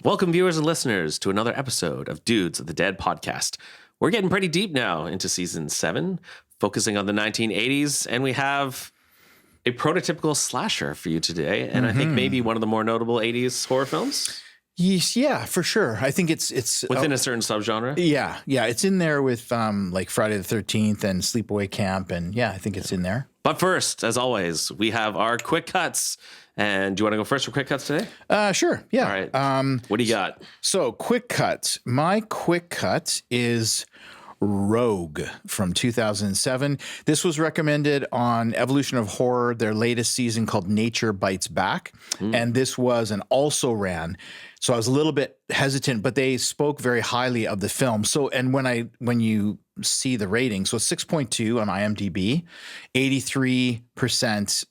Welcome, viewers and listeners, to another episode of Dudes of the Dead podcast. We're getting pretty deep now into season 7, focusing on the 1980s, and we have a prototypical slasher for you today, and I think maybe one of the more notable 80s horror films. Yes, yeah, for sure. I think it's within a certain subgenre. Yeah, it's in there with like Friday the 13th and Sleepaway Camp, and I think it's in there. But first, as always, we have our quick cuts. And do you want to go first for quick cuts today? Sure. Yeah. All right. What do you got? So quick cuts. My quick cut is Rogue from 2007. This was recommended on Evolution of Horror, their latest season called Nature Bites Back. And this was an also ran. So I was a little bit hesitant, but they spoke very highly of the film. So, and when you see the rating, so 6.2 on IMDb, 83%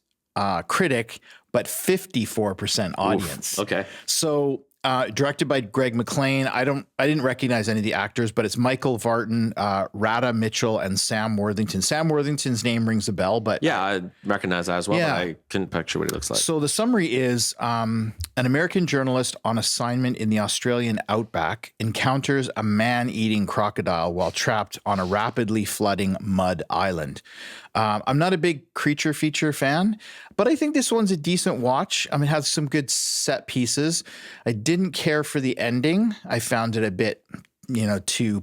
critic, but 54% audience. Oof, okay. So directed by Greg McLean. I didn't recognize any of the actors, but it's Michael Vartan, Radha Mitchell, and Sam Worthington. Sam Worthington's name rings a bell, but yeah, I recognize that as well. Yeah. But I couldn't picture what he looks like. So the summary is an American journalist on assignment in the Australian outback encounters a man-eating crocodile while trapped on a rapidly flooding mud island. I'm not a big creature feature fan, but I think this one's a decent watch. I mean, it has some good set pieces. I didn't care for the ending. I found it a bit, too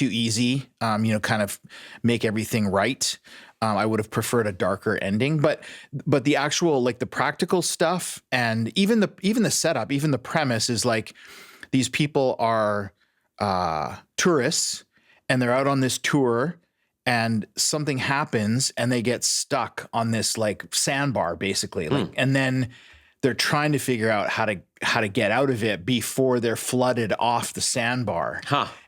easy, kind of make everything right. I would have preferred a darker ending, but the actual, like the practical stuff and even the setup, even the premise is like these people are tourists and they're out on this tour and something happens and they get stuck on this like sandbar basically. And then they're trying to figure out how to get out of it before they're flooded off the sandbar.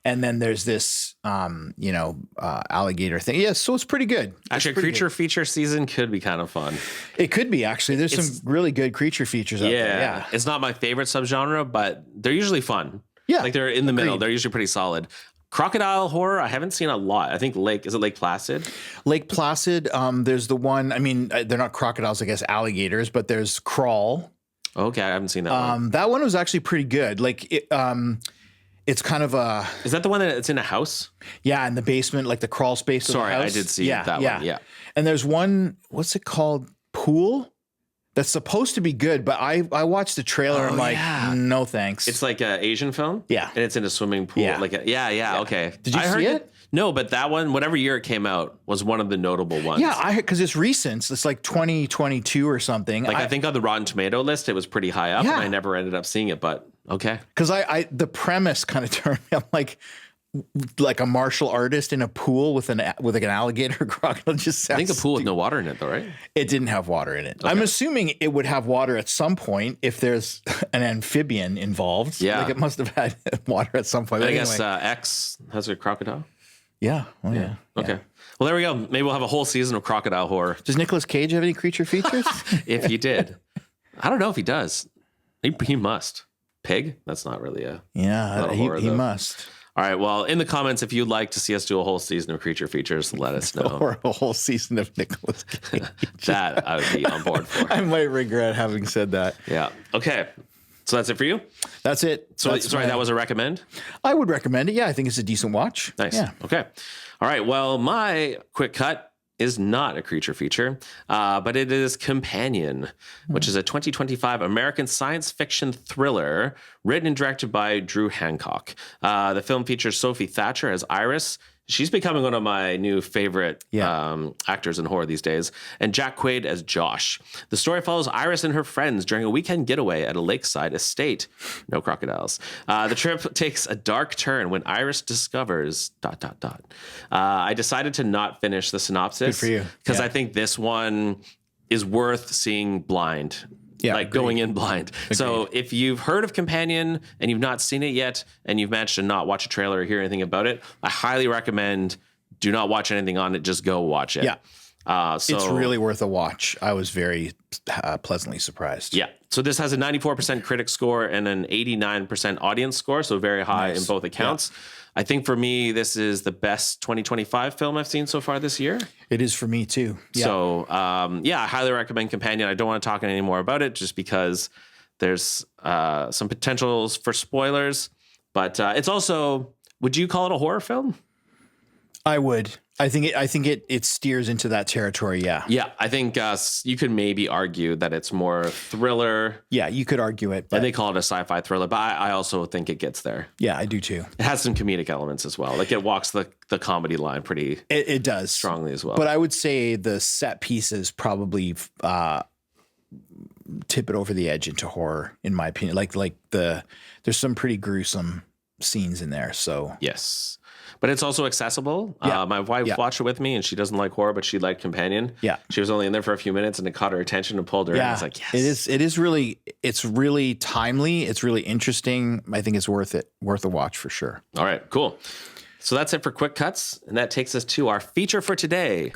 And then there's this, alligator thing. Yeah. So it's pretty good. Actually, a creature feature season could be kind of fun. It could be, actually. There's some really good creature features out there. Yeah. It's not my favorite subgenre, but they're usually fun. Yeah. Like they're in the middle. They're usually pretty solid. Crocodile horror, I haven't seen a lot. I think is it Lake Placid? Lake Placid. There's the one, I mean, they're not crocodiles, I guess, alligators, but there's Crawl. Okay, I haven't seen that one. That one was actually pretty good. Like, it's kind of a... Is that the one that it's in a house? Yeah, in the basement, like the crawl space of the house. Sorry, I did see that one, yeah. And there's one, what's it called? Pool? That's supposed to be good, but I watched the trailer and I'm like, no thanks. It's like an Asian film? Yeah. And it's in a swimming pool. Yeah. Okay. Did you see it? No, but that one, whatever year it came out, was one of the notable ones. Yeah, because it's recent. It's like 2022 or something. Like I think on the Rotten Tomato list, it was pretty high up, and I never ended up seeing it, but okay. Because the premise kind of turned me, I'm like a martial artist in a pool with an alligator crocodile. Just sounds I think a pool with no water in it, though, right? It didn't have water in it. Okay. I'm assuming it would have water at some point if there's an amphibian involved. Yeah, like it must have had water at some point. I guess X has a crocodile. Yeah. Oh, yeah. Okay. Yeah. Well, there we go. Maybe we'll have a whole season of crocodile horror. Does Nicolas Cage have any creature features? If he did, I don't know if he does. He must. Pig? That's not really a horror, he must. All right. Well, in the comments, if you'd like to see us do a whole season of creature features, let us know. Or a whole season of Nicolas Cage. That I would be on board for. I might regret having said that. Yeah. Okay. So that's it for you? That's it. So that was a recommend? I would recommend it. Yeah, I think it's a decent watch. Nice. Yeah. Okay. All right. Well, my quick cut is not a creature feature, but it is Companion, which is a 2025 American science fiction thriller written and directed by Drew Hancock. The film features Sophie Thatcher as Iris. She's becoming one of my new favorite actors in horror these days. And Jack Quaid as Josh. The story follows Iris and her friends during a weekend getaway at a lakeside estate. No crocodiles. The trip takes a dark turn when Iris discovers ... I decided to not finish the synopsis. Good for you. Because I think this one is worth seeing blind. Yeah, like going in blind. Agreed. So if you've heard of Companion and you've not seen it yet and you've managed to not watch a trailer or hear anything about it, I highly recommend do not watch anything on it. Just go watch it. Yeah. It's really worth a watch. I was very pleasantly surprised. Yeah. So this has a 94% critic score and an 89% audience score. So very high in both accounts. Yeah. I think for me, this is the best 2025 film I've seen so far this year. It is for me too. Yeah. So, I highly recommend Companion. I don't want to talk any more about it just because There's some potentials for spoilers, but it's also, would you call it a horror film? I would. I think it steers into that territory. Yeah. Yeah. I think you could maybe argue that it's more thriller. Yeah, you could argue it. But And they call it a sci-fi thriller, but I also think it gets there. yeah, I do too. It has some comedic elements as well. Like it walks the comedy line pretty It does strongly as well. But I would say the set pieces probably tip it over the edge into horror, in my opinion. There's some pretty gruesome scenes in there. So yes. But it's also accessible. Yeah. My wife watched it with me, and she doesn't like horror, but she liked Companion. Yeah. She was only in there for a few minutes, and it caught her attention and pulled her in. It's like, yes. It's really timely. It's really interesting. I think it's worth a watch for sure. All right, cool. So that's it for Quick Cuts, and that takes us to our feature for today.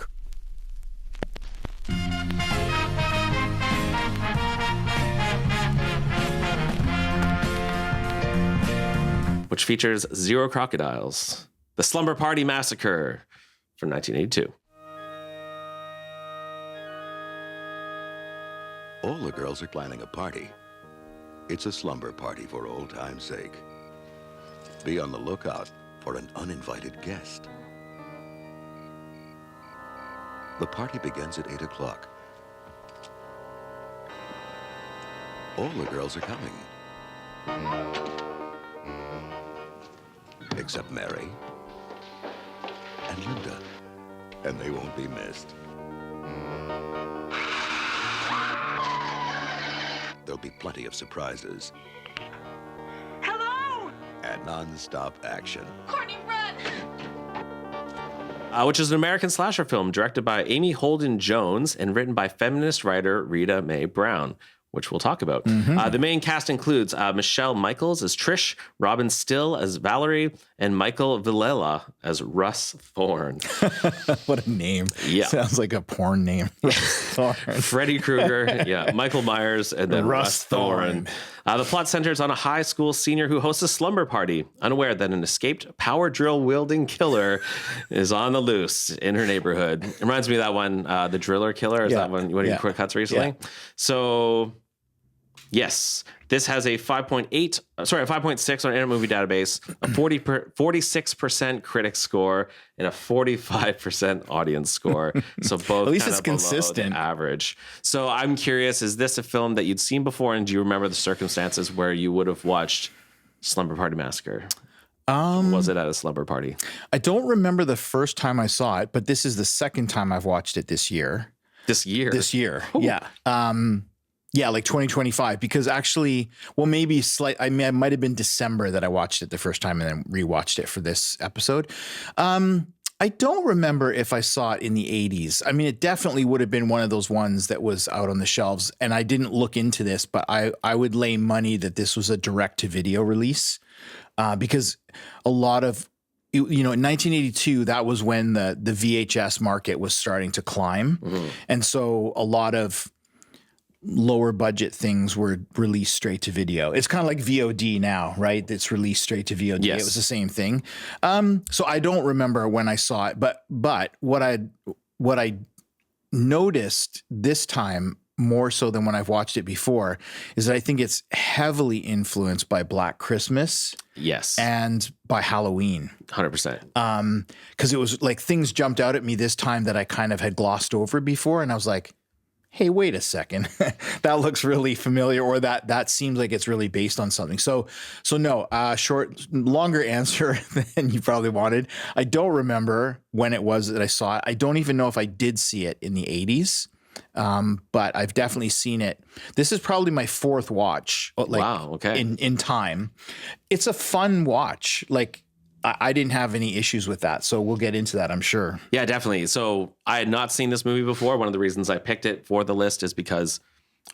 Which features Zero Crocodiles, the Slumber Party Massacre from 1982. All the girls are planning a party. It's a slumber party for old time's sake. Be on the lookout for an uninvited guest. The party begins at 8 o'clock. All the girls are coming. Except Mary and Linda. And they won't be missed. There'll be plenty of surprises. Hello! And non-stop action. Courtney, run! Which is an American slasher film directed by Amy Holden Jones and written by feminist writer Rita Mae Brown, which we'll talk about. The main cast includes Michelle Michaels as Trish, Robin Still as Valerie, and Michael Villela as Russ Thorne. What a name. Yeah. Sounds like a porn name. Freddy Krueger, Michael Myers, and then Russ Thorne. The plot centers on a high school senior who hosts a slumber party, unaware that an escaped power drill wielding killer is on the loose in her neighborhood. It reminds me of that one, The Driller Killer. Is that one of your quick cuts recently? Yeah. So, yes, this has a 5.6 on Internet Movie Database, a 46% critic score, and a 45% audience score. So both at least kind it's of below consistent. the average. So I'm curious, is this a film that you'd seen before, and do you remember the circumstances where you would have watched Slumber Party Massacre? Was it at a slumber party? I don't remember the first time I saw it, but this is the second time I've watched it this year. This year? Ooh. Yeah. Yeah, like 2025, because actually, well, maybe I might have been December that I watched it the first time and then rewatched it for this episode. I don't remember if I saw it in the 80s. I mean, it definitely would have been one of those ones that was out on the shelves, and I didn't look into this, but I would lay money that this was a direct-to-video release because a lot of, in 1982, that was when the VHS market was starting to climb. Mm-hmm. And so a lot of lower budget things were released straight to video. It's kind of like VOD now, right? It's released straight to VOD. Yes. It was the same thing. So I don't remember when I saw it, but what I noticed this time more so than when I've watched it before is that I think it's heavily influenced by Black Christmas. Yes. And by Halloween. 100%. Because it was like things jumped out at me this time that I kind of had glossed over before. And I was like, hey, wait a second, that looks really familiar, or that seems like it's really based on something. So no, longer answer than you probably wanted. I don't remember when it was that I saw it. I don't even know if I did see it in the 80s, but I've definitely seen it. This is probably my fourth watch. Wow, okay. In time. It's a fun watch. Like, I didn't have any issues with that. So we'll get into that, I'm sure. Yeah, definitely. So I had not seen this movie before. One of the reasons I picked it for the list is because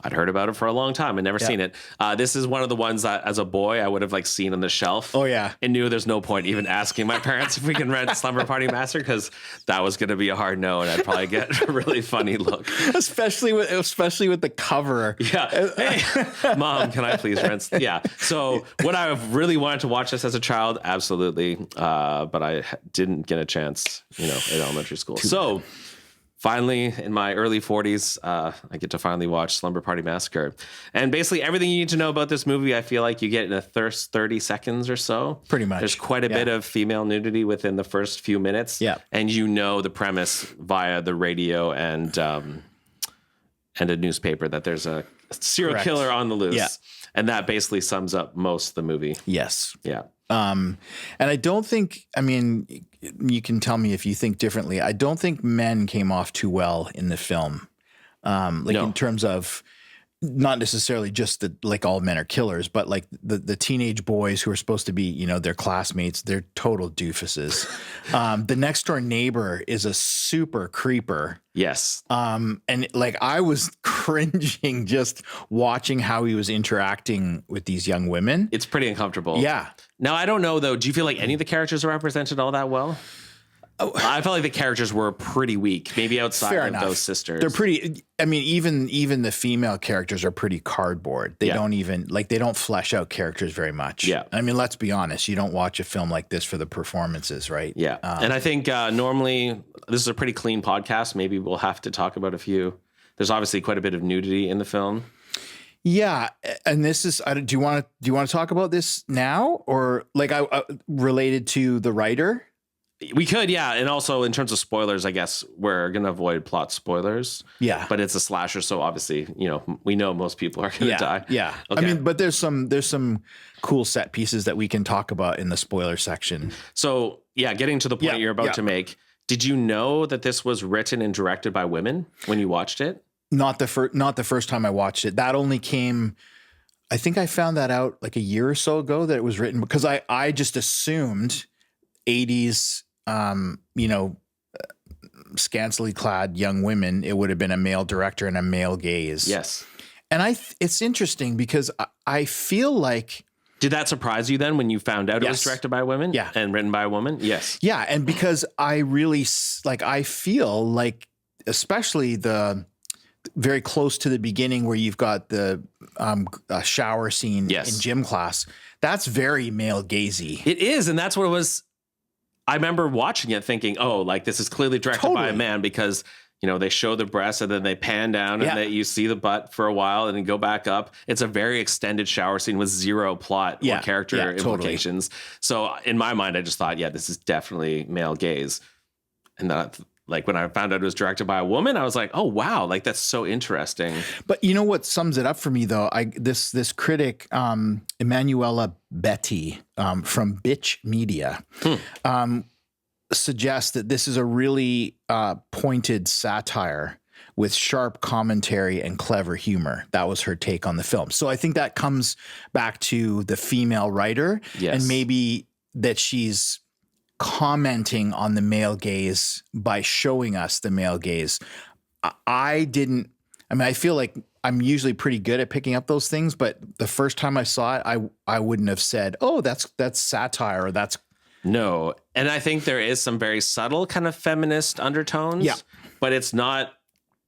I'd heard about it for a long time and never seen it. This is one of the ones that as a boy I would have like seen on the shelf. Oh yeah. And knew there's no point even asking my parents if we can rent Slumber Party Massacre because that was going to be a hard no and I'd probably get a really funny look. Especially with the cover. Yeah. Hey, Mom, can I please rent? Yeah. So would I have really wanted to watch this as a child? Absolutely. But I didn't get a chance, in elementary school. So finally, in my early 40s, I get to finally watch Slumber Party Massacre. And basically everything you need to know about this movie, I feel like you get in a 30 seconds or so. Pretty much. There's quite a bit of female nudity within the first few minutes. Yeah. And you know the premise via the radio and a newspaper that there's a serial killer on the loose. Yeah. And that basically sums up most of the movie. Yes. Yeah. And I don't think, I mean, you can tell me if you think differently. I don't think men came off too well in the film. In terms of not necessarily just that like all men are killers, but like the teenage boys who are supposed to be, you know, their classmates, they're total doofuses. The next door neighbor is a super creeper. Yes. And like I was cringing just watching how he was interacting with these young women. It's pretty uncomfortable. Yeah. Now, I don't know, though. Do you feel like any of the characters are represented all that well? Oh, I felt like the characters were pretty weak, maybe outside of those sisters. They're pretty, I mean, even the female characters are pretty cardboard. They don't even, like, they don't flesh out characters very much. Yeah. I mean, let's be honest. You don't watch a film like this for the performances, right? Yeah. And I think normally this is a pretty clean podcast. Maybe we'll have to talk about a few. There's obviously quite a bit of nudity in the film. Yeah, and this is. Do you want to talk about this now, or like I related to the writer? We could, yeah, and also in terms of spoilers, I guess we're gonna avoid plot spoilers. Yeah, but it's a slasher, so obviously, you know, we know most people are gonna die. Yeah, okay. I mean, but there's some cool set pieces that we can talk about in the spoiler section. So yeah, getting to the point you're about to make. Did you know that this was written and directed by women when you watched it? Not the first time I watched it. That only came, I think I found that out like a year or so ago that it was written, because I just assumed 80s, scantily clad young women, it would have been a male director and a male gaze. Yes. And it's interesting because I feel like. Did that surprise you then when you found out it was directed by women? Yeah. And written by a woman? Yes. Yeah. And because I really I feel like, especially very close to the beginning where you've got the shower scene in gym class. That's very male gazy. It is. And that's what it was. I remember watching it thinking, oh, like this is clearly directed by a man because, you know, they show the breasts and then they pan down and you see the butt for a while and then go back up. It's a very extended shower scene with zero plot or character implications. Totally. So in my mind, I just thought, this is definitely male gaze. And that, like when I found out it was directed by a woman, I was like, oh, wow, like that's so interesting. But you know what sums it up for me, though? This critic, Emanuela Betti from Bitch Media, suggests that this is a really pointed satire with sharp commentary and clever humor. That was her take on the film. So I think that comes back to the female writer and maybe that she's commenting on the male gaze by showing us the male gaze. I feel like I'm usually pretty good at picking up those things, but the first time I saw it, I wouldn't have said, oh, that's satire or that's. No. And I think there is some very subtle kind of feminist undertones, but it's not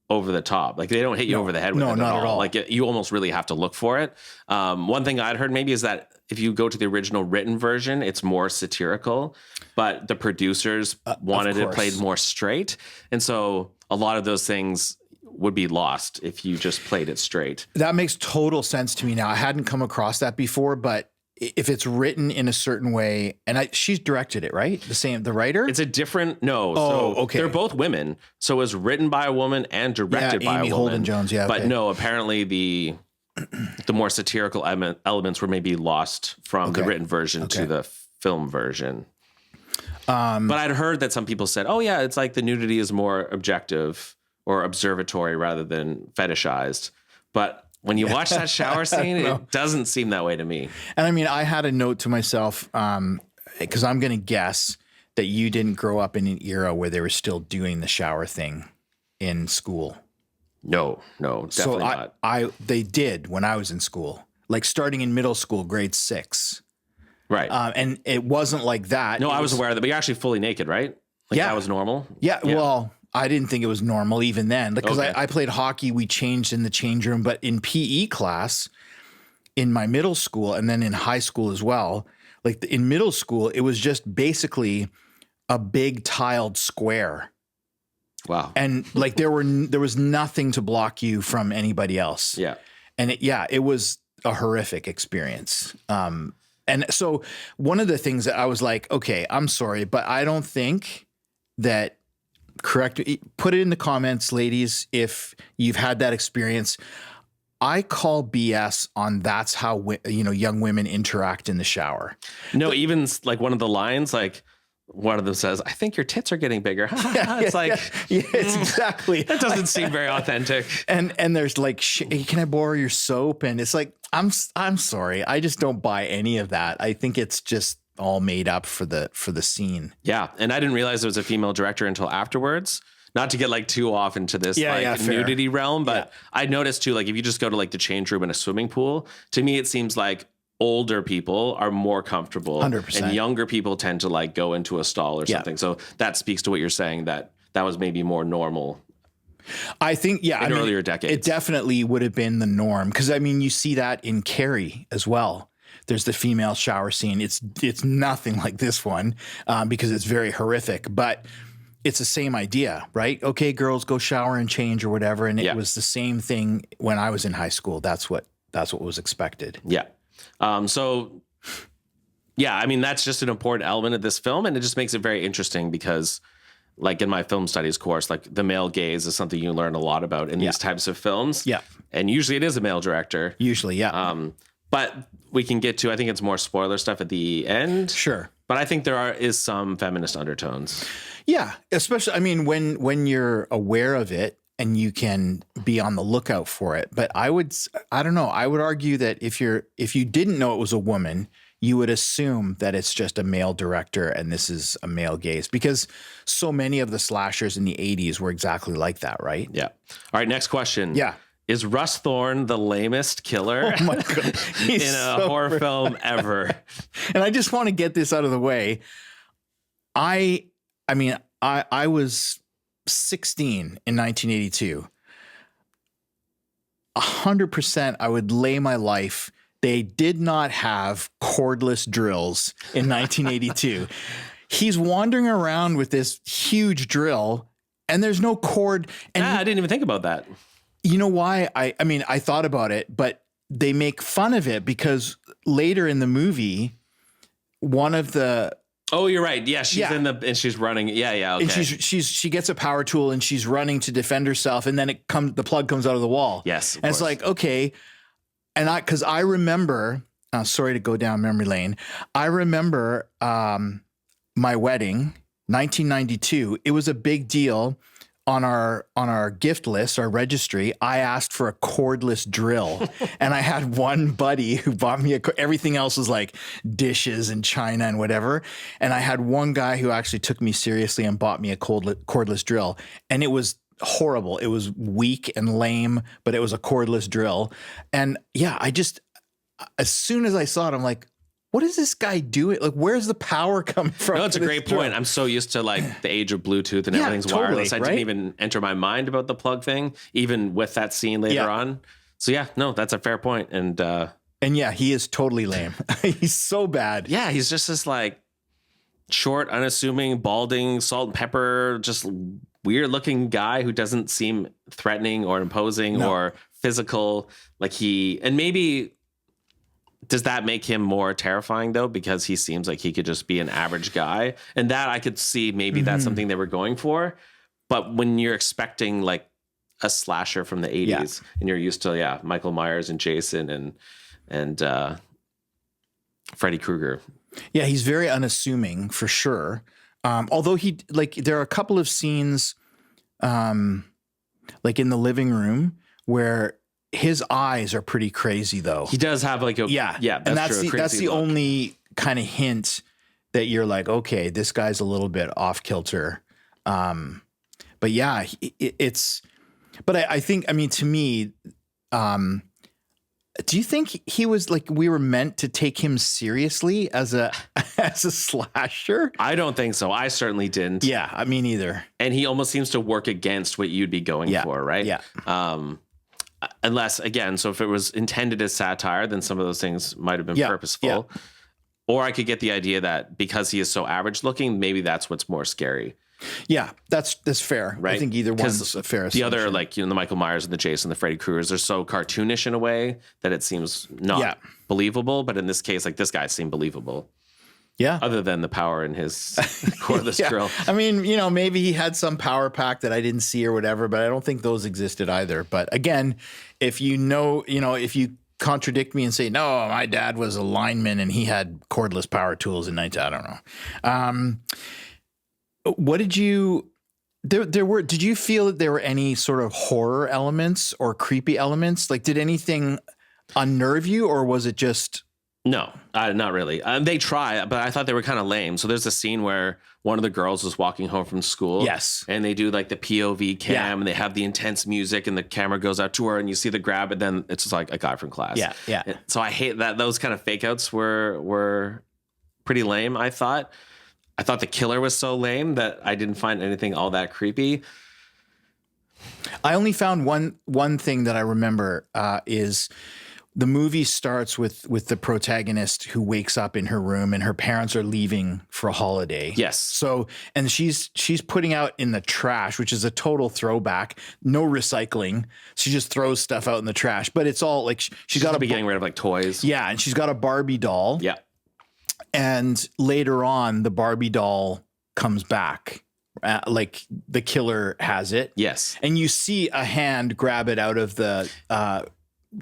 over the top. Like they don't hit you over the head with it not at all. Like you almost really have to look for it. One thing I'd heard maybe is that if you go to the original written version, it's more satirical, but the producers wanted it played more straight. And so a lot of those things would be lost if you just played it straight. That makes total sense to me now. I hadn't come across that before, but if it's written in a certain way, and she's directed it, right? The writer? It's a different, no. Oh, okay. They're both women. So it was written by a woman and directed by a woman. Amy Holden Jones, But no, apparently the more satirical elements were maybe lost from the written version to the film version. But I'd heard that some people said, oh yeah, it's like the nudity is more objective or observatory rather than fetishized. But when you watch that shower scene, it doesn't seem that way to me. And I mean, I had a note to myself, because I'm going to guess that you didn't grow up in an era where they were still doing the shower thing in school. No, definitely not. They did when I was in school, like starting in middle school, grade 6. Right. And it wasn't like that. No, I was aware of that, but you're actually fully naked, right? Like that was normal? Yeah. Well, I didn't think it was normal even then because I played hockey. We changed in the change room, but in PE class in my middle school and then in high school as well, like in middle school, it was just basically a big tiled square. Wow. And like there was nothing to block you from anybody else. Yeah. And it was a horrific experience. And so one of the things that I was like, okay, I'm sorry, but I don't think that put it in the comments, ladies, if you've had that experience. I call BS on that's how, young women interact in the shower. No, even like one of the lines, like one of them says, I think your tits are getting bigger. It's like, it's exactly. That doesn't seem very authentic. And there's like, hey, can I borrow your soap? And it's like, I'm sorry. I just don't buy any of that. I think it's just all made up for the scene. Yeah. And I didn't realize there was a female director until afterwards. Not to get like too off into this nudity realm, but I noticed too, like if you just go to like the change room in a swimming pool, to me, it seems like older people are more comfortable 100%. And younger people tend to like go into a stall or something. So that speaks to what you're saying, that was maybe more normal. I think, in earlier decades. It definitely would have been the norm. Cause I mean, you see that in Carrie as well. There's the female shower scene. It's nothing like this one because it's very horrific, but it's the same idea, right? Okay, girls, go shower and change or whatever. And it was the same thing when I was in high school. That's what was expected. Yeah. I mean, that's just an important element of this film. And it just makes it very interesting because like in my film studies course, like the male gaze is something you learn a lot about in these types of films. Yeah. And usually it is a male director. Usually, yeah. But we can get to, I think it's more spoiler stuff at the end. Sure. But I think there is some feminist undertones. Yeah. Especially, I mean, when you're aware of it and you can be on the lookout for it. But I don't know. I would argue that if you didn't know it was a woman, you would assume that it's just a male director and this is a male gaze because so many of the slashers in the 80s were exactly like that, right? Yeah. All right. Next question. Yeah. Is Russ Thorne the lamest killer Oh my God. in a horror film ever? And I just want to get this out of the way. I was 16 in 1982. 100% I would lay my life. They did not have cordless drills in 1982. He's wandering around with this huge drill and there's no cord. And I didn't even think about that. You know why? I mean, I thought about it, but they make fun of it because later in the movie, one of the... Oh, you're right. Yeah, she's and she's running. Yeah. Okay. And she gets a power tool and she's running to defend herself, and then the plug comes out of the wall. Yes, and it's like, okay, and because I remember, sorry to go down memory lane, I remember my wedding, 1992. It was a big deal. On our gift list, our registry, I asked for a cordless drill, and I had one buddy who bought me everything else was like dishes and china and whatever. And I had one guy who actually took me seriously and bought me a cordless drill, and it was horrible. It was weak and lame, but it was a cordless drill. And yeah, as soon as I saw it, I'm like, what is this guy doing? Like, where's the power coming from? No, it's a great point. I'm so used to like the age of Bluetooth and everything's wireless. I didn't even enter my mind about the plug thing, even with that scene later on. So yeah, no, that's a fair point. And yeah, he is totally lame. He's so bad. Yeah, he's just this like short, unassuming, balding, salt and pepper, just weird looking guy who doesn't seem threatening or imposing or physical. Like and maybe... Does that make him more terrifying, though? Because he seems like he could just be an average guy. And that I could see maybe that's something they were going for. But when you're expecting like a slasher from the 80s and you're used to, Michael Myers and Jason and Freddy Krueger. Yeah, he's very unassuming for sure. Although there are a couple of scenes like in the living room where his eyes are pretty crazy, though. He does have like that's the only kind of hint that you're like, okay, this guy's a little bit off kilter. But yeah, but I think, I mean, to me, do you think he was like, we were meant to take him seriously as a slasher? I don't think so. I certainly didn't. Yeah, I mean, neither. And he almost seems to work against what you'd be going for, right? Yeah. Unless, again, so if it was intended as satire, then some of those things might have been purposeful. Yeah. Or I could get the idea that because he is so average looking, maybe that's what's more scary. Yeah, that's fair. Right? I think either 'Cause one's a fair The other, assumption. like, the Michael Myers and the Jason, the Freddy Kruegers, they're so cartoonish in a way that it seems not believable. But in this case, like, this guy seemed believable. Yeah. Other than the power in his cordless drill. I mean, maybe he had some power pack that I didn't see or whatever, but I don't think those existed either. But again, if if you contradict me and say, no, my dad was a lineman and he had cordless power tools in 19, I don't know. What did you, did you feel that there were any sort of horror elements or creepy elements? Like, did anything unnerve you, or was it just... No, not really. They try, but I thought they were kind of lame. So there's a scene where one of the girls was walking home from school. Yes. And they do like the POV cam and they have the intense music and the camera goes out to her and you see the grab and then it's just like a guy from class. Yeah. Yeah. So I hate that. Those kind of fake outs were pretty lame, I thought. I thought the killer was so lame that I didn't find anything all that creepy. I only found one thing that I remember is... The movie starts with the protagonist who wakes up in her room and her parents are leaving for a holiday. Yes. So, and she's putting out in the trash, which is a total throwback. No recycling. She just throws stuff out in the trash, but it's all like she's got to be getting rid of like toys. Yeah, and she's got a Barbie doll. Yeah. And later on, the Barbie doll comes back. Like the killer has it. Yes. And you see a hand grab it out of the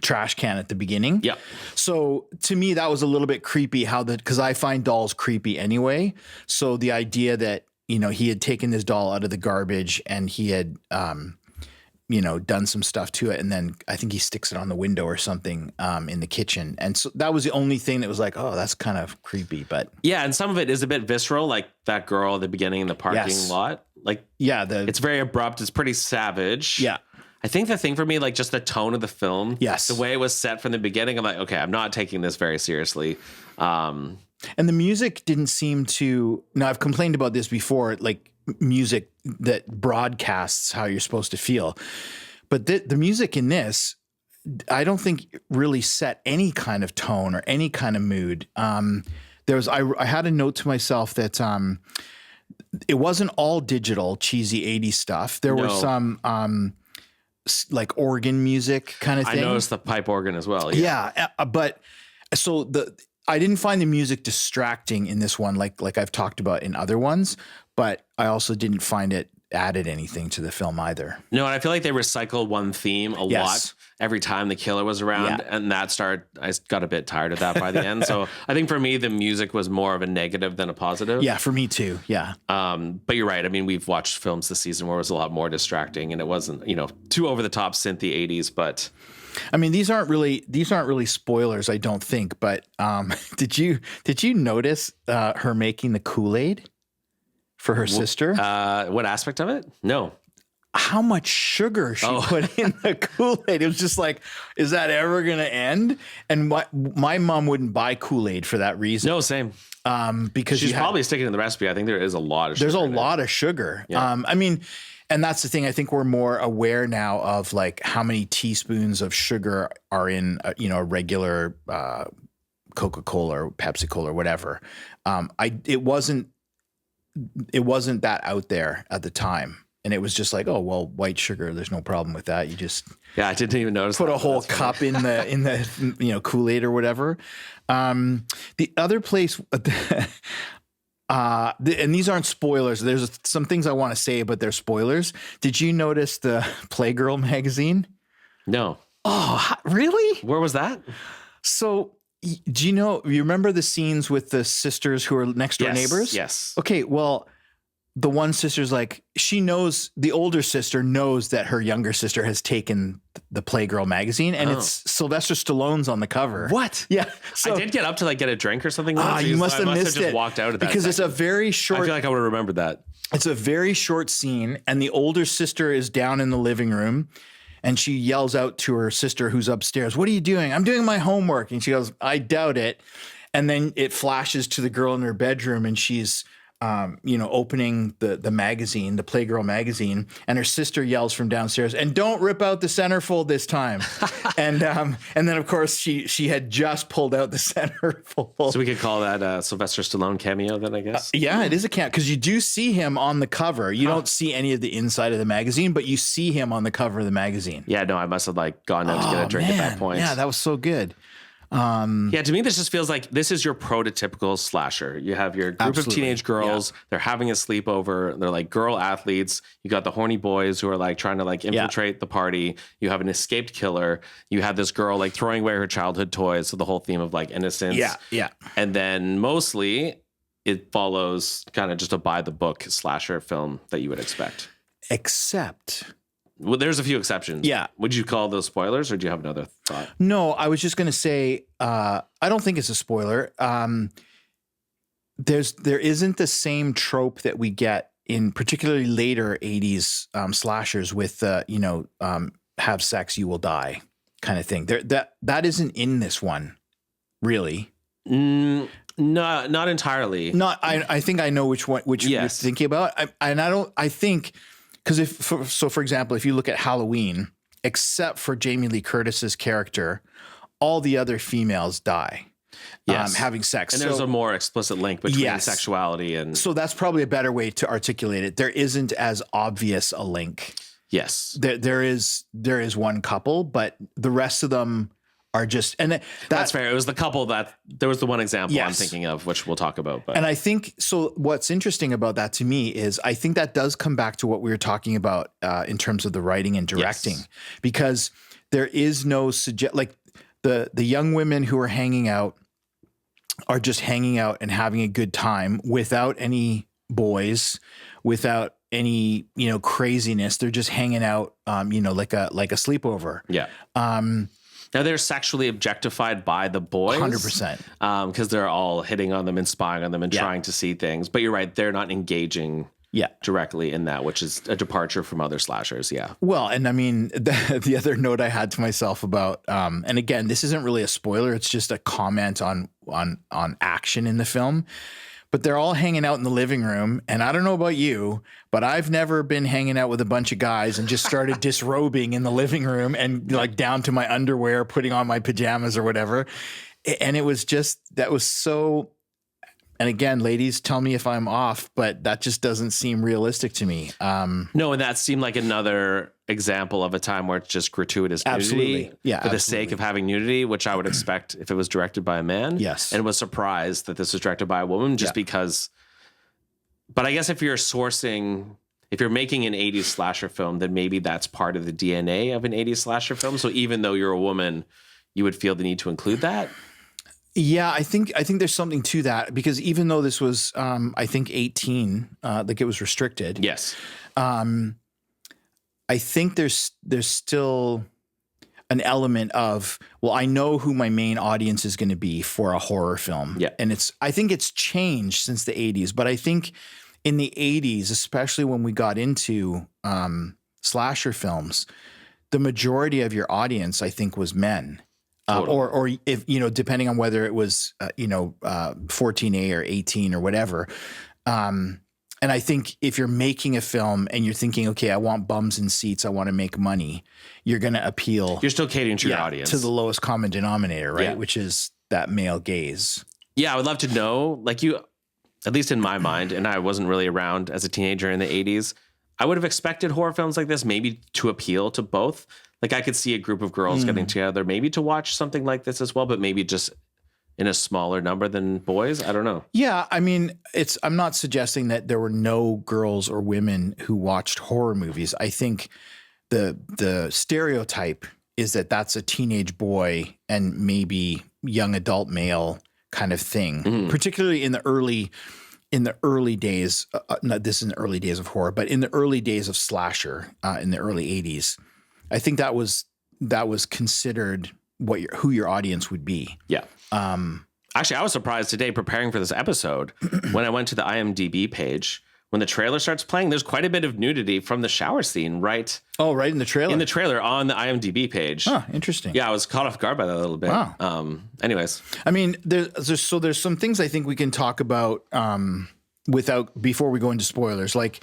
trash can at the beginning. Yeah. So to me, that was a little bit creepy because I find dolls creepy anyway. So the idea that, he had taken this doll out of the garbage and he had, done some stuff to it. And then I think he sticks it on the window or something in the kitchen. And so that was the only thing that was like, oh, that's kind of creepy. But yeah. And some of it is a bit visceral, like that girl at the beginning in the parking lot. Like, yeah, it's very abrupt. It's pretty savage. Yeah. I think the thing for me, like just the tone of the film, yes, the way it was set from the beginning, I'm like, okay, I'm not taking this very seriously. And the music didn't seem to. Now I've complained about this before, like music that broadcasts how you're supposed to feel, but the music in this, I don't think really set any kind of tone or any kind of mood. I had a note to myself that it wasn't all digital, cheesy 80s stuff. There were some. Like organ music kind of thing. I noticed the pipe organ as well. Yeah. But so I didn't find the music distracting in this one, like I've talked about in other ones, but I also didn't find it added anything to the film either. No, and I feel like they recycled one theme a lot every time the killer was around, and I got a bit tired of that by the end. So I think for me, the music was more of a negative than a positive. Yeah, for me too. Yeah. But you're right. I mean, we've watched films this season where it was a lot more distracting, and it wasn't, too over the top synthy 80s. But I mean, these aren't really spoilers, I don't think. But did you notice her making the Kool-Aid for her sister? What aspect of it? No. How much sugar she put in the Kool-Aid. It was just like, is that ever going to end? And my mom wouldn't buy Kool-Aid for that reason. No, same. Because she's probably sticking to the recipe. I think there is a lot of sugar. There's a lot of sugar. Yeah. I mean, and that's the thing. I think we're more aware now of like how many teaspoons of sugar are in, a regular Coca-Cola or Pepsi-Cola or whatever. It wasn't that out there at the time. And it was just like, oh, well, white sugar, there's no problem with that. You just I didn't even notice. Put a whole cup in the Kool-Aid or whatever. The other place, and these aren't spoilers. There's some things I want to say, but they're spoilers. Did you notice the Playgirl magazine? No. Oh, really? Where was that? So, do you remember the scenes with the sisters who are next door neighbors? Yes. Okay, well, the one sister's like, the older sister knows that her younger sister has taken the Playgirl magazine, and it's Sylvester Stallone's on the cover. What? Yeah. So, I did get up to like get a drink or something. You must have missed it. Just walked out of that because second. It's a very short. I feel like I would have remembered that. It's a very short scene, and the older sister is down in the living room, and she yells out to her sister who's upstairs, "What are you doing?" "I'm doing my homework." And she goes, "I doubt it." And then it flashes to the girl in her bedroom, and she's opening the magazine, the Playgirl magazine, and her sister yells from downstairs, "And don't rip out the centerfold this time." and then of course she had just pulled out the centerfold. So we could call that a Sylvester Stallone cameo then, I guess. Yeah, it is a cameo because you do see him on the cover. You don't see any of the inside of the magazine, but you see him on the cover of the magazine. Yeah, no, I must have gone out to get a drink at that point. Yeah, that was so good. Yeah, to me, this just feels like this is your prototypical slasher. You have your group of teenage girls. Yeah. They're having a sleepover. They're like girl athletes. You got the horny boys who are like trying to infiltrate the party. You have an escaped killer. You have this girl throwing away her childhood toys. So the whole theme of innocence. Yeah, yeah. And then mostly it follows kind of just a by the book slasher film that you would expect. Except... Well, there's a few exceptions. Yeah. Would you call those spoilers, or do you have another thought? No, I was just going to say, I don't think it's a spoiler. There isn't the same trope that we get in particularly later 80s slashers with, have sex, you will die kind of thing. That isn't in this one, really. No, not entirely. I think I know which yes. You're thinking about. I think... Because for example, if you look at Halloween, except for Jamie Lee Curtis's character, all the other females die having sex. And there's a more explicit link between sexuality and... So that's probably a better way to articulate it. There isn't as obvious a link. Yes. There is one couple, but the rest of them are just... and that's fair. It was the couple that... There was the one example I'm thinking of, which we'll talk about. But. And I think... So what's interesting about that to me is I think that does come back to what we were talking about in terms of the writing and directing. Yes. Because there is no... The young women who are hanging out are just hanging out and having a good time without any boys, without any, craziness. They're just hanging out, like a sleepover. Yeah. Now they're sexually objectified by the boys, 100%, because they're all hitting on them and spying on them and trying to see things. But you're right; they're not engaging directly in that, which is a departure from other slashers. Yeah. Well, and I mean, the other note I had to myself about, and again, this isn't really a spoiler; it's just a comment on action in the film. But they're all hanging out in the living room. And I don't know about you, but I've never been hanging out with a bunch of guys and just started disrobing in the living room and down to my underwear, putting on my pajamas or whatever. And it was that was so... And again, ladies, tell me if I'm off, but that just doesn't seem realistic to me. No, and that seemed like another example of a time where it's just gratuitous nudity for the sake of having nudity, which I would expect if it was directed by a man. Yes. And was surprised that this was directed by a woman just because. But I guess if you're making an 80s slasher film, then maybe that's part of the DNA of an 80s slasher film. So even though you're a woman, you would feel the need to include that. Yeah, I think there's something to that because even though this was, I think 18, it was restricted. Yes. I think there's still an element of, well, I know who my main audience is going to be for a horror film. Yeah. And I think it's changed since the 80s, but I think in the 80s, especially when we got into slasher films, the majority of your audience, I think, was men. Totally. Or if, depending on whether it was, 14A or 18 or whatever. And I think if you're making a film and you're thinking, okay, I want bums in seats, I want to make money, you're going to appeal. You're still catering to your audience. To the lowest common denominator, right? Yeah. Which is that male gaze. Yeah, I would love to know, at least in my mind, and I wasn't really around as a teenager in the 80s, I would have expected horror films like this maybe to appeal to both. I could see a group of girls getting together, maybe to watch something like this as well, but maybe just in a smaller number than boys. I don't know. Yeah. I mean, I'm not suggesting that there were no girls or women who watched horror movies. I think the stereotype is that that's a teenage boy and maybe young adult male kind of thing, particularly in the early days. This is in the early days of horror, but in the early days of slasher in the early 80s. I think that was considered who your audience would be. Yeah. Actually, I was surprised today preparing for this episode when I went to the IMDb page. When the trailer starts playing, there's quite a bit of nudity from the shower scene, right? Oh, right in the trailer. In the trailer on the IMDb page. Oh, interesting. Yeah, I was caught off guard by that a little bit. Wow. Anyways, I mean, there's some things I think we can talk about. before we go into spoilers, like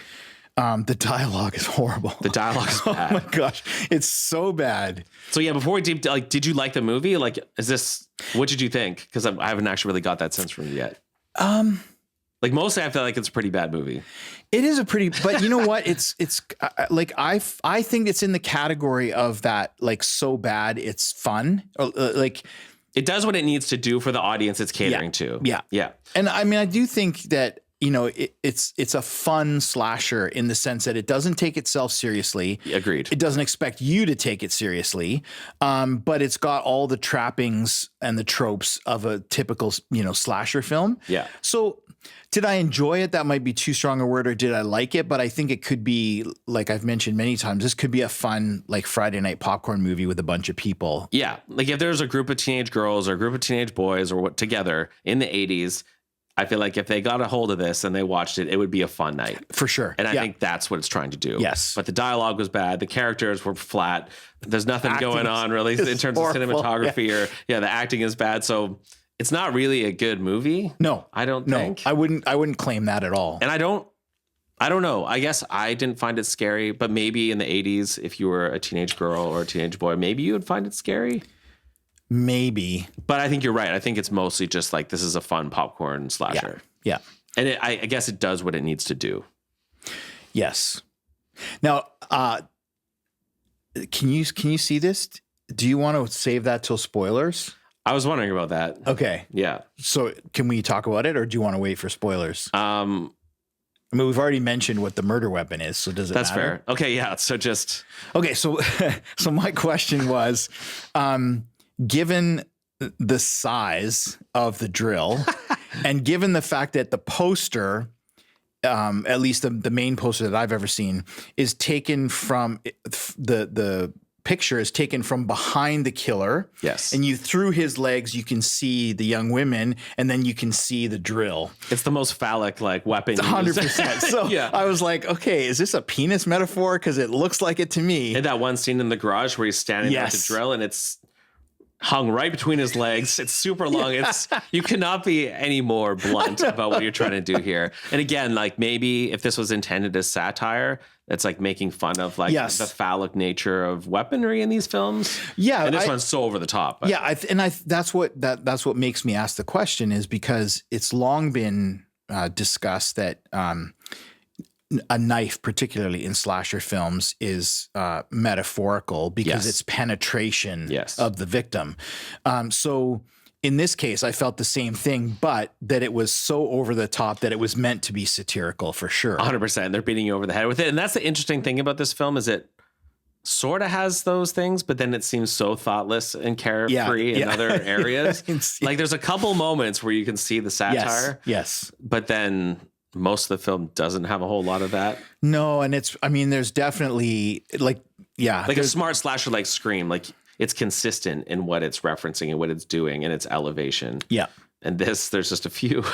the dialogue is horrible. The dialogue is bad. Oh my gosh, it's so bad. So yeah, before we did you like the movie? Like, what did you think? Because I haven't actually really got that sense from you yet. Like mostly I feel like it's a pretty bad movie. It is but you know what? It's like, I think it's in the category of that, like, so bad it's fun. Like, it does what it needs to do for the audience it's catering to. Yeah. Yeah. And I mean, I do think that, you know, it's a fun slasher in the sense that it doesn't take itself seriously. Agreed. It doesn't expect you to take it seriously. But it's got all the trappings and the tropes of a typical, you know, slasher film. Yeah. So did I enjoy it? That might be too strong a word. Or did I like it? But I think it could be, like I've mentioned many times, this could be a fun, like, Friday night popcorn movie with a bunch of people. Yeah. Like if there's a group of teenage girls or a group of teenage boys or what together in the 80s, I feel like if they got a hold of this and they watched it, it would be a fun night. For sure. And I think that's what it's trying to do. Yes. But the dialogue was bad. The characters were flat. There's nothing going on really in terms horrible. of cinematography or the acting is bad. So it's not really a good movie. No, I don't think. I wouldn't claim that at all. And I don't know. I guess I didn't find it scary, but maybe in the 80s, if you were a teenage girl or a teenage boy, maybe you would find it scary. Maybe. But I think you're right. I think it's mostly just like, this is a fun popcorn slasher. Yeah. And I guess it does what it needs to do. Yes. Now, can you see this? Do you want to save that till spoilers? I was wondering about that. Okay. Yeah. So can we talk about it, or do you want to wait for spoilers? I mean, we've already mentioned what the murder weapon is, so does it That's matter? fair. Okay, yeah. So so my question was, given the size of the drill and given the fact that the poster, at least the main poster that I've ever seen, is taken from the picture is taken from behind the killer. Yes. And you through his legs, you can see the young women, and then you can see the drill. It's the most phallic like weapon. 100%. So yeah. I was like, okay, is this a penis metaphor? Because it looks like it to me. And that one scene in the garage where he's standing there with Yes. the drill and it's hung right between his legs. It's super long. You cannot be any more blunt about what you're trying to do here. And again, like maybe if this was intended as satire, it's like making fun of like Yes. the phallic nature of weaponry in these films. Yeah, And this one's so over the top. But. Yeah, that's what makes me ask the question, is because it's long been discussed that a knife, particularly in slasher films, is metaphorical because Yes. it's penetration Yes. of the victim. So in this case, I felt the same thing, but that it was so over the top that it was meant to be satirical for sure. 100%. They're beating you over the head with it. And that's the interesting thing about this film is it sort of has those things, but then it seems so thoughtless and carefree in other areas. Like there's a couple moments where you can see the satire. Yes. But then most of the film doesn't have a whole lot of that. No, and there's definitely like a smart slasher like Scream, like it's consistent in what it's referencing and what it's doing and its elevation. Yeah. And there's just a few.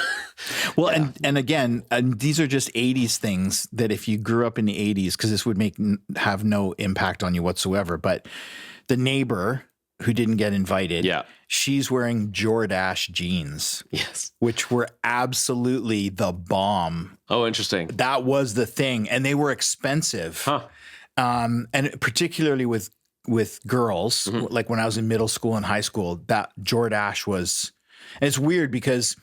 Well, yeah. and again, these are just 80s things that if you grew up in the 80s, because this would have no impact on you whatsoever. But the neighbor who didn't get invited, she's wearing Jordache jeans. Yes. Which were absolutely the bomb. Oh, interesting. That was the thing. And they were expensive. Huh. And particularly with girls, like when I was in middle school and high school, that Jordache was, and it's weird because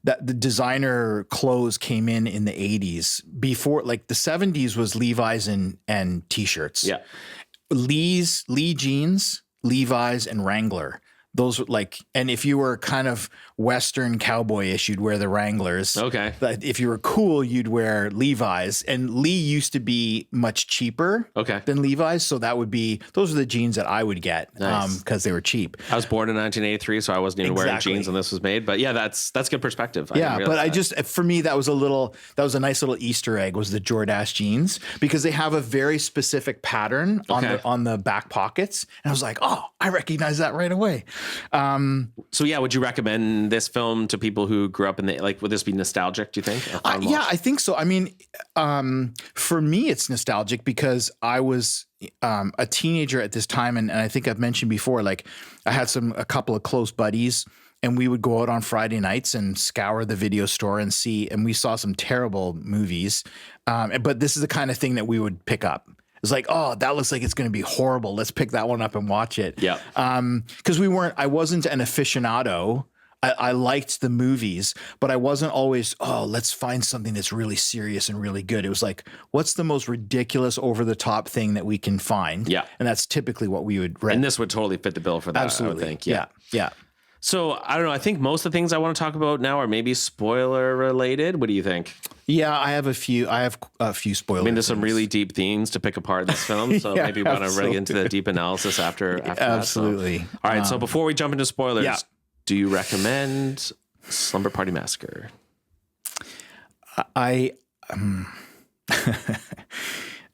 that the designer clothes came in the 80s. Before, like the 70s was Levi's and t-shirts. Yeah. Lee jeans, Levi's, and Wrangler. Those were like, and if you were kind of Western cowboy-ish, you'd wear the Wranglers. Okay. But if you were cool, you'd wear Levi's. And Lee used to be much cheaper than Levi's. So those are the jeans that I would get because they were cheap. I was born in 1983, so I wasn't even wearing jeans when this was made. But yeah, that's good perspective. For me, that was a nice little Easter egg, was the Jordache jeans, because they have a very specific pattern on the back pockets. And I was like, oh, I recognize that right away. So yeah, would you recommend this film to people who grew up in would this be nostalgic, do you think? Yeah, I think so. I mean, for me, it's nostalgic because I was a teenager at this time. And I think I've mentioned before, like I had a couple of close buddies and we would go out on Friday nights and scour the video store and see, and we saw some terrible movies. But this is the kind of thing that we would pick up. It's like, oh, that looks like it's going to be horrible. Let's pick that one up and watch it. Yeah. Because I wasn't an aficionado. I liked the movies, but I wasn't always, let's find something that's really serious and really good. It was like, what's the most ridiculous, over the top thing that we can find? Yeah. And that's typically what we would rent. And this would totally fit the bill for that, Absolutely. I would think. Yeah. So I don't know. I think most of the things I want to talk about now are maybe spoiler related. What do you think? Yeah, I have a few spoilers. I mean, there's some really deep themes to pick apart in this film, so maybe we want to rig into the deep analysis after absolutely. that. So. All right, so before we jump into spoilers, do you recommend Slumber Party Massacre? I'm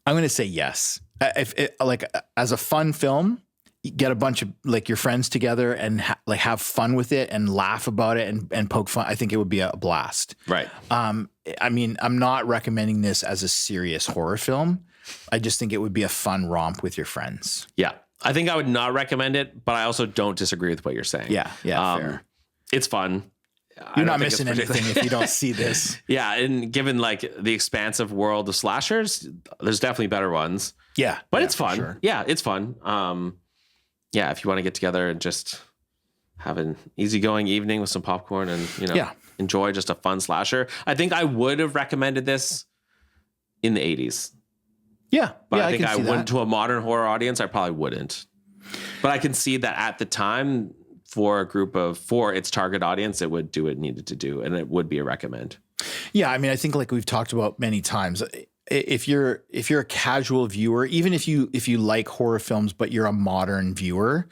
going to say yes. As a fun film, you get a bunch of like your friends together and have fun with it and laugh about it and poke fun. I think it would be a blast. Right. I mean, I'm not recommending this as a serious horror film. I just think it would be a fun romp with your friends. Yeah. I think I would not recommend it, but I also don't disagree with what you're saying. Yeah. Fair. It's fun. You're not missing anything if you don't see this. Yeah. And given like the expansive world of slashers, there's definitely better ones. Yeah. But it's fun. Sure. Yeah, it's fun. Yeah, if you want to get together and just have an easygoing evening with some popcorn and, enjoy just a fun slasher. I think I would have recommended this in the 80s. Yeah. But yeah, I think I wouldn't went to a modern horror audience. I probably wouldn't. But I can see that at the time for its target audience, it would do what it needed to do. And it would be a recommend. Yeah. I mean, I think like we've talked about many times, if you're a casual viewer, even if you like horror films, but you're a modern viewer,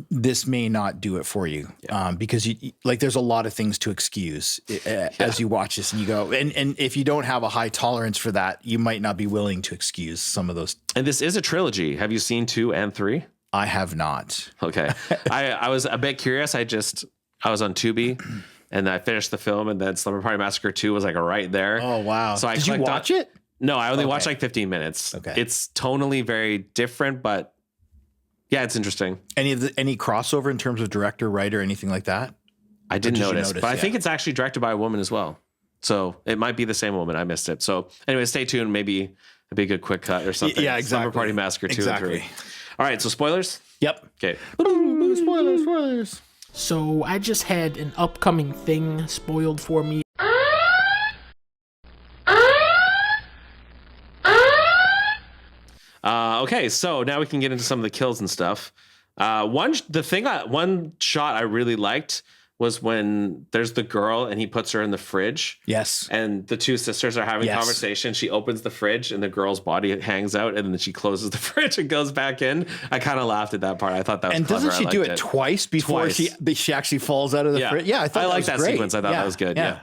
this may not do it for you. Because there's a lot of things to excuse as you watch this and you go, and if you don't have a high tolerance for that, you might not be willing to excuse some of those. And this is a trilogy. Have you seen 2 and 3? I have not. Okay. I was a bit curious. I was on Tubi and I finished the film, and then Slumber Party Massacre 2 was like right there. Oh, wow. So Did you watch it? No, I only watched like 15 minutes. Okay. It's tonally very different, but yeah, it's interesting. Any crossover in terms of director, writer, anything like that? I didn't notice, but I think it's actually directed by a woman as well. So it might be the same woman. I missed it. So anyway, stay tuned. Maybe it'd be a good quick cut or something. Yeah, exactly. Slumber Party Massacre 2 and 3. All right, so spoilers? Yep. Okay. Spoilers. So I just had an upcoming thing spoiled for me. Okay, so now we can get into some of the kills and stuff. One shot I really liked was when there's the girl and he puts her in the fridge. Yes. And the two sisters are having a conversation. She opens the fridge and the girl's body hangs out, and then she closes the fridge and goes back in. I kind of laughed at that part. I thought that was clever. And doesn't she do it twice before she actually falls out of the fridge? Yeah, I like that great. sequence. I thought that was good. Yeah.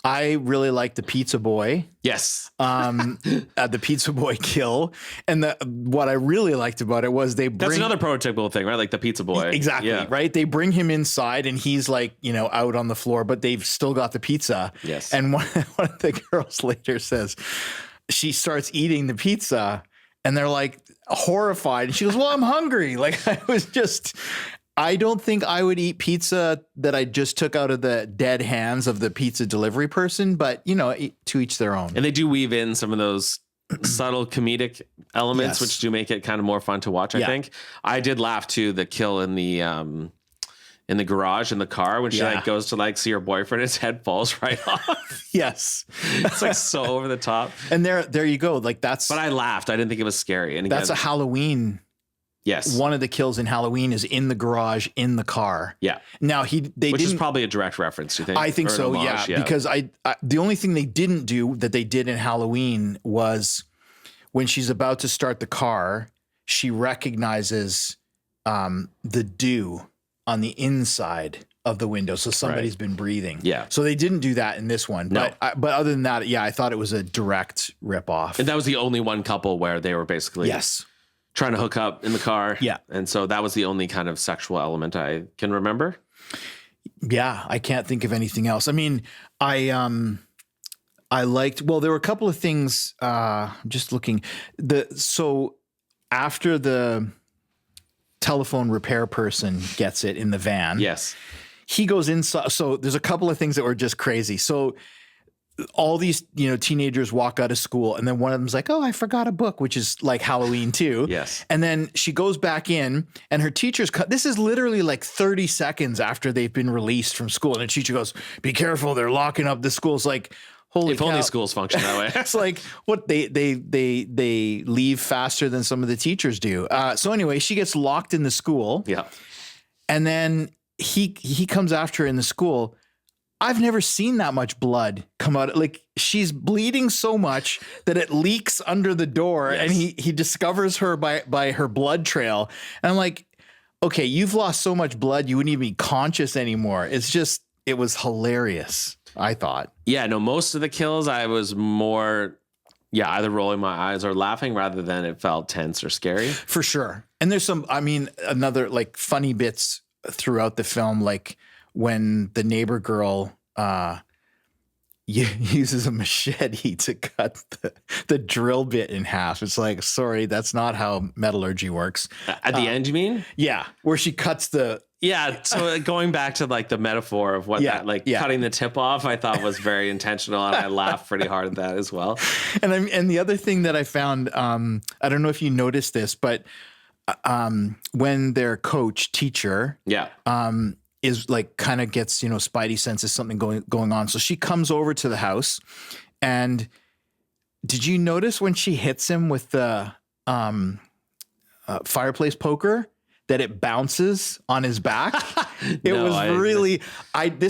I really like the pizza boy. Yes. The pizza boy kill. And what I really liked about it was that's another prototypical thing, right? Like the pizza boy. Exactly. Yeah. Right. They bring him inside and he's like, out on the floor, but they've still got the pizza. Yes. And one of the girls later says she starts eating the pizza and they're like horrified. And she goes, well, I'm hungry. Like I don't think I would eat pizza that I just took out of the dead hands of the pizza delivery person, but to each their own. And they do weave in some of those subtle comedic elements, which do make it kind of more fun to watch. I think I did laugh too. The kill in the garage in the car when she goes to see her boyfriend, his head falls right off. Yes, it's like so over the top. And there you go. Like but I laughed. I didn't think it was scary. And again, that's a Halloween. Yes. One of the kills in Halloween is in the garage in the car. Yeah. Now which is probably a direct reference, you think? I think so. Yeah. Because the only thing they didn't do that they did in Halloween was when she's about to start the car, she recognizes the dew on the inside of the window. So somebody's been breathing. Yeah. So they didn't do that in this one. No. But other than that, I thought it was a direct ripoff. And that was the only one couple where they were basically trying to hook up in the car. Yeah. And so that was the only kind of sexual element I can remember. Yeah. I can't think of anything else. I mean, I liked, there were a couple of things, just looking so after tell telephone repair person gets it in the van. Yes. He goes inside. So there's a couple of things that were just crazy. So all these, teenagers walk out of school, and then one of them's like, "Oh, I forgot a book," which is like Halloween too. Yes. And then she goes back in, and her teacher's this is literally like 30 seconds after they've been released from school. And the teacher goes, "Be careful, they're locking up the school." It's like, holy cow. If only schools function that way. It's like what they leave faster than some of the teachers do. So anyway, she gets locked in the school. Yeah. And then he comes after her in the school. I've never seen that much blood come out. Like, she's bleeding so much that it leaks under the door, and he discovers her by her blood trail. And I'm like, okay, you've lost so much blood, you wouldn't even be conscious anymore. It was hilarious, I thought. Yeah, no, most of the kills I was more, either rolling my eyes or laughing rather than it felt tense or scary. For sure. And there's another like funny bits throughout the film, like when the neighbor girl uses a machete to cut the drill bit in half. It's like, sorry, that's not how metallurgy works. At the end, you mean? Yeah, where she cuts the... Yeah, so going back to like the metaphor of what cutting the tip off, I thought was very intentional, and I laughed pretty hard at that as well. And the other thing that I found, I don't know if you noticed this, but when their teacher, is like kind of gets, spidey senses something going on. So she comes over to the house, and did you notice when she hits him with the fireplace poker that it bounces on his back? This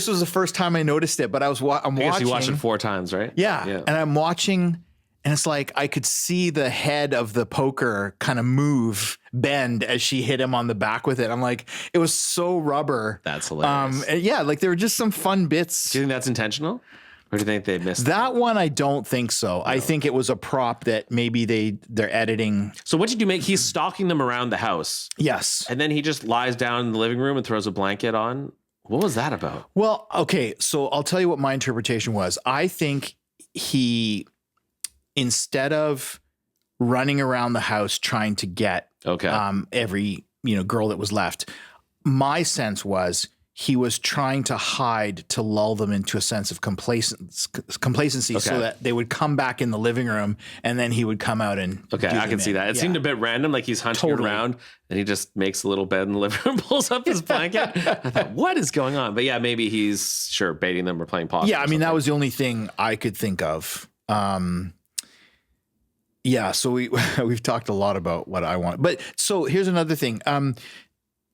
was the first time I noticed it, but I'm watching. I guess you watched it 4 times, right? Yeah. And I'm watching, and it's like I could see the head of the poker kind of bend as she hit him on the back with it. I'm like, it was so rubber. That's hilarious. And like there were just some fun bits. Do you think that's intentional? Or do you think they missed that one? I don't think so. No. I think it was a prop that maybe they're editing. So what did you make? He's stalking them around the house. Yes. And then he just lies down in the living room and throws a blanket on. What was that about? Well, okay. So I'll tell you what my interpretation was. I think he, instead of running around the house trying to get every girl that was left, my sense was he was trying to hide to lull them into a sense of complacency so that they would come back in the living room, and then he would come out and I can see that. It seemed a bit random, like he's hunting around and he just makes a little bed in the living room, pulls up his blanket. I thought, what is going on? But maybe he's baiting them or playing possum. Yeah, I mean, that was the only thing I could think of. So we've talked a lot about what I want. But so here's another thing.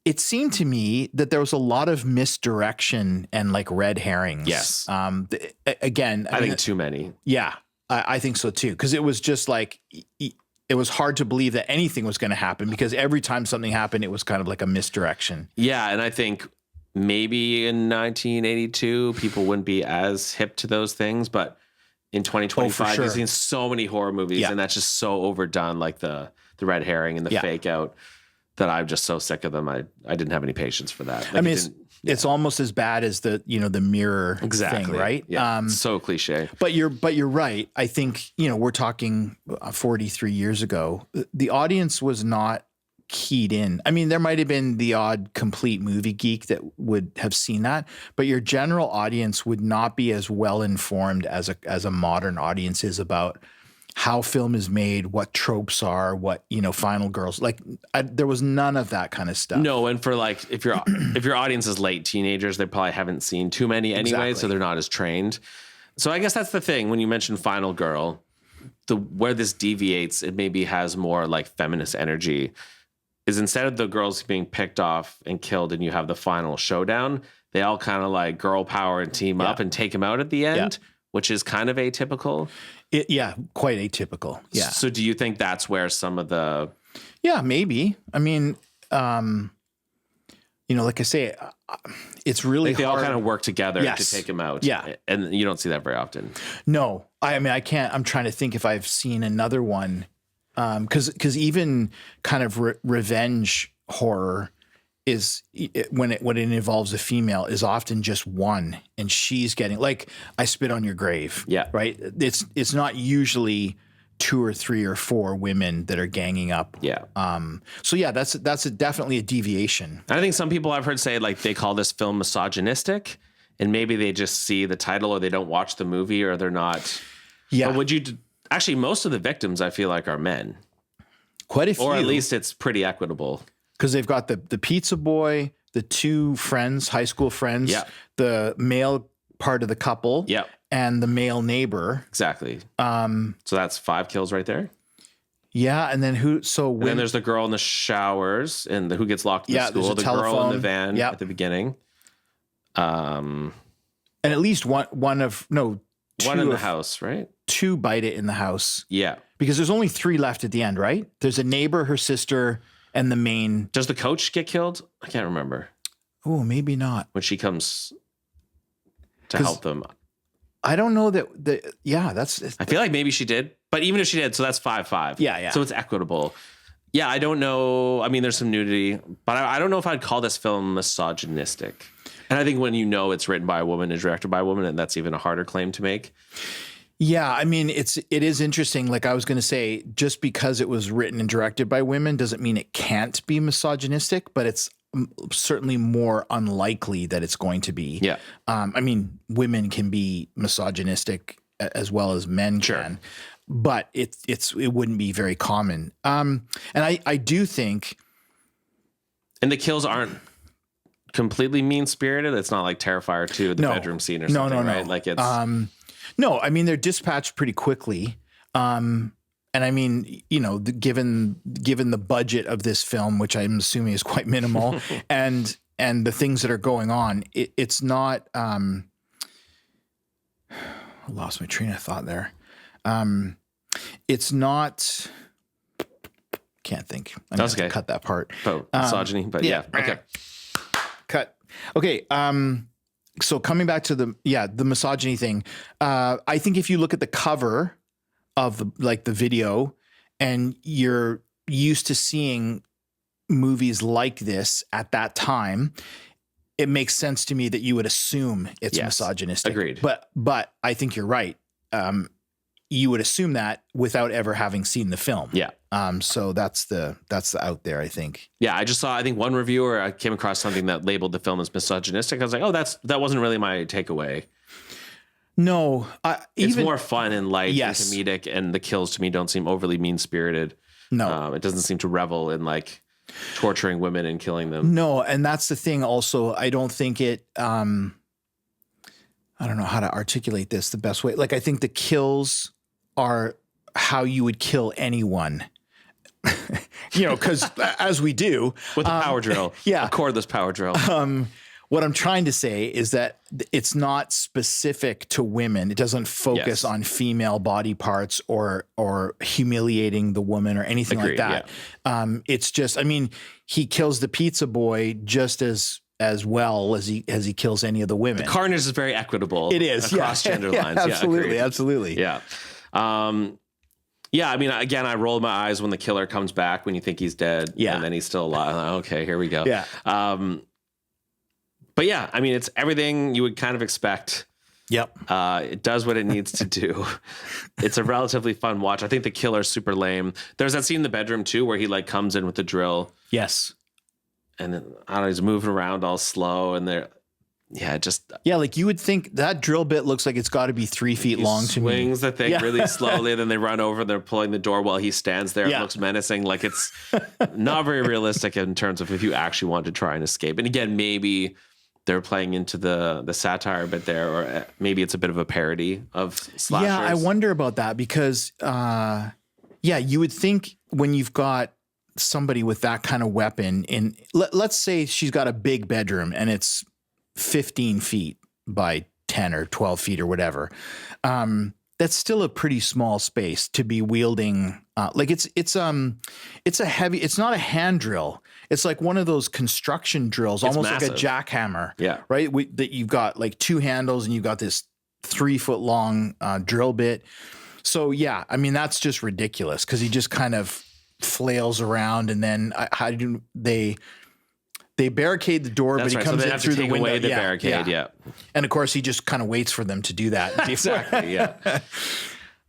It seemed to me that there was a lot of misdirection and like red herrings. Yes. Again, I think too many. Yeah, I think so too. Because it was just like, it was hard to believe that anything was going to happen, because every time something happened, it was kind of like a misdirection. Yeah. And I think maybe in 1982, people wouldn't be as hip to those things, but in 2025, you've seen so many horror movies, and that's just so overdone, like the red herring and the fake out, that I'm just so sick of them. I didn't have any patience for that. Like, I mean, it's almost as bad as the mirror thing, right? Yeah, so cliche. But you're right. I think we're talking 43 years ago. The audience was not keyed in. I mean, there might have been the odd complete movie geek that would have seen that, but your general audience would not be as well informed as a modern audience is about how film is made, what tropes are, what, final girls, like there was none of that kind of stuff. No. And for like, if your audience is late teenagers, they probably haven't seen too many anyway. So they're not as trained. So I guess that's the thing. When you mention Final Girl, where this deviates, it maybe has more like feminist energy, is instead of the girls being picked off and killed and you have the final showdown, they all kind of like girl power and team up and take him out at the end, which is kind of atypical. Quite atypical. Yeah. So do you think that's where some of the... Yeah, maybe. I mean, like I say, it's really they hard. all kind of work together to take him out. Yeah. And you don't see that very often. No. I mean, I can't. I'm trying to think if I've seen another one. Because even kind of revenge horror is when it involves a female is often just one, and she's getting like I Spit on Your Grave. Yeah. Right. It's not usually 2 or 3 or 4 women that are ganging up. Yeah. So yeah, that's definitely a deviation. I think some people I've heard say like they call this film misogynistic, and maybe they just see the title or they don't watch the movie or they're not. Yeah. But actually, most of the victims I feel like are men. Quite a few. Or at least it's pretty equitable. Because they've got the pizza boy, the 2 friends, high school friends, Yeah. the male part of the couple, Yeah. and the male neighbor. Exactly. So that's 5 kills right there. Yeah, and then who? So And then there's the girl in the showers and who gets locked in the school. there's a The girl in telephone. the van Yep. at the beginning. and at least two One in the of- house, right? 2 bite it in the house Yeah. because there's only 3 left at the end, right? There's a neighbor, her sister, and the main. Does the coach get killed? I can't remember Oh, maybe not. when she comes to 'Cause- help them. I don't know that. Yeah, that's. I feel like maybe she did, but even if she did, so that's 5-5. Yeah. So it's equitable. Yeah, I don't know. I mean, there's some nudity, but I don't know if I'd call this film misogynistic. And I think when you know it's written by a woman and directed by a woman, and that's even a harder claim to make. Yeah, I mean, it is interesting. Like I was going to say, just because it was written and directed by women doesn't mean it can't be misogynistic, but it's certainly more unlikely that it's going to be. Yeah. I mean, women can be misogynistic as well as men can, but it wouldn't be very common. And I do think. And the kills aren't completely mean-spirited. It's not like Terrifier 2, the bedroom scene or something, right? Like it's... No, I mean, they're dispatched pretty quickly. And I mean, you know, given the budget of this film, which I'm assuming is quite minimal, and the things that are going on, it's not. I lost my train of thought there. It's not. Can't think. I'm That's gonna okay. Cut that part. Oh, misogyny, but yeah. Okay. Cut. Okay. So coming back to the misogyny thing, I think if you look at the cover of the video and you're used to seeing movies like this at that time, it makes sense to me that you would assume it's misogynistic. Agreed. But I think you're right. You would assume that without ever having seen the film. Yeah. So that's the out there, I think. Yeah, I just saw, I think one reviewer, I came across something that labeled the film as misogynistic. I was like, oh, that wasn't really my takeaway. No. It's more fun and light Yes. and comedic, and the kills to me don't seem overly mean-spirited. No. It doesn't seem to revel in like torturing women and killing them. No, and that's the thing also. I don't think it I don't know how to articulate this the best way. Like I think the kills are how you would kill anyone. You know, because as we do With a power drill. yeah. A cordless power drill. What I'm trying to say is that it's not specific to women. It doesn't focus Yes. on female body parts or humiliating the woman or anything Agreed, like that. It's just, I mean, he kills the pizza boy just as well as he kills any of the women. Carnage is very equitable. It is across gender lines. Absolutely, agreed. absolutely. Yeah. Yeah, I mean, again, I rolled my eyes when the killer comes back when you think he's dead. Yeah. And then he's still alive. I'm like, okay, here we go. Yeah. But yeah, I mean, it's everything you would kind of expect. Yep. It does what it needs to do. It's a relatively fun watch. I think the killer's super lame. There's that scene in the bedroom too, where he like comes in with the drill Yes. and then, I don't know, he's moving around all slow and Yeah, like you would think that drill bit looks like it's got to be 3 feet he long to me. swings the thing Yeah. really slowly, then they run over, they're pulling the door while he stands there. Yeah. It looks menacing. Like it's not very realistic in terms of if you actually want to try and escape. And again, maybe they're playing into the satire a bit there, or maybe it's a bit of a parody of slashers. Yeah, I wonder about that because, you would think when you've got somebody with that kind of weapon in, let's say she's got a big bedroom and it's 15 feet by 10 or 12 feet or whatever. That's still a pretty small space to be wielding. It's a heavy, it's not a hand drill. It's like one of those construction drills, It's almost massive. like a jackhammer. Yeah. Right. That you've got like 2 handles and you've got this 3 foot long drill bit. So yeah, I mean, that's just ridiculous because he just kind of flails around and then how do they barricade the door, That's but he right. So comes they in have through to take the window. away the barricade. Yeah. And of course, he just kind of waits for them to do that. Exactly. Yeah.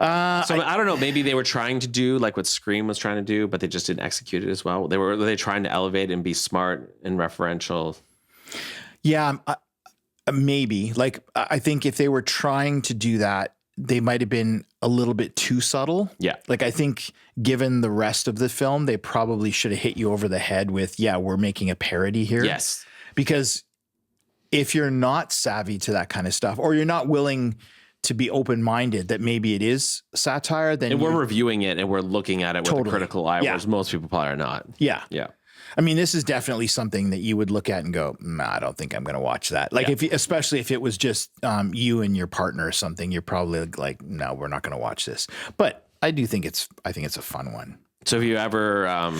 So I don't know. Maybe they were trying to do like what Scream was trying to do, but they just didn't execute it as well. Were they trying to elevate and be smart and referential? Yeah, maybe. Like, I think if they were trying to do that, they might have been a little bit too subtle. Yeah. Like, I think given the rest of the film, they probably should have hit you over the head with, yeah, we're making a parody here. Yes. Because if you're not savvy to that kind of stuff, or you're not willing to be open-minded that maybe it is satire, then we're reviewing it and we're looking at it with a critical eye, whereas most people probably are not. Yeah. Yeah. I mean, this is definitely something that you would look at and go, I don't think I'm going to watch that. Like, especially if it was just you and your partner or something, you're probably like, no, we're not going to watch this. But I think it's a fun one. So have you ever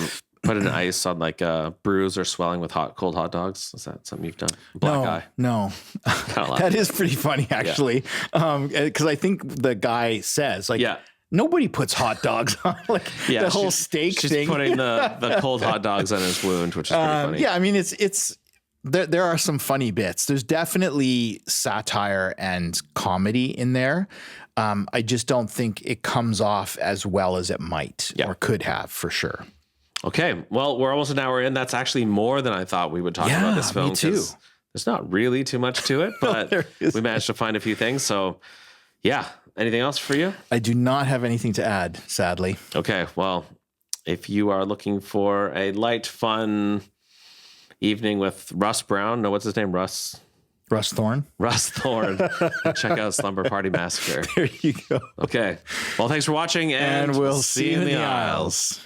put an ice on like a bruise or swelling with cold hot dogs? Is that something you've done? Black eye. No. That is pretty funny, actually. Because I think the guy says, like, nobody puts hot dogs on, like, the whole steak she's thing. She's putting the cold hot dogs on his wound, which is pretty funny. Yeah, I mean, it's there are some funny bits. There's definitely satire and comedy in there. I just don't think it comes off as well as it might or could have, for sure. Okay, well, we're almost an hour in. That's actually more than I thought we would talk about this film. Me too. There's not really too much to it, but we managed to find a few things. So, yeah. Anything else for you? I do not have anything to add, sadly. Okay, well, if you are looking for a light, fun evening with Russ Brown, no, what's his name? Russ Thorne. Check out Slumber Party Massacre. There you go. Okay. Well, thanks for watching, and we'll see you in the aisles.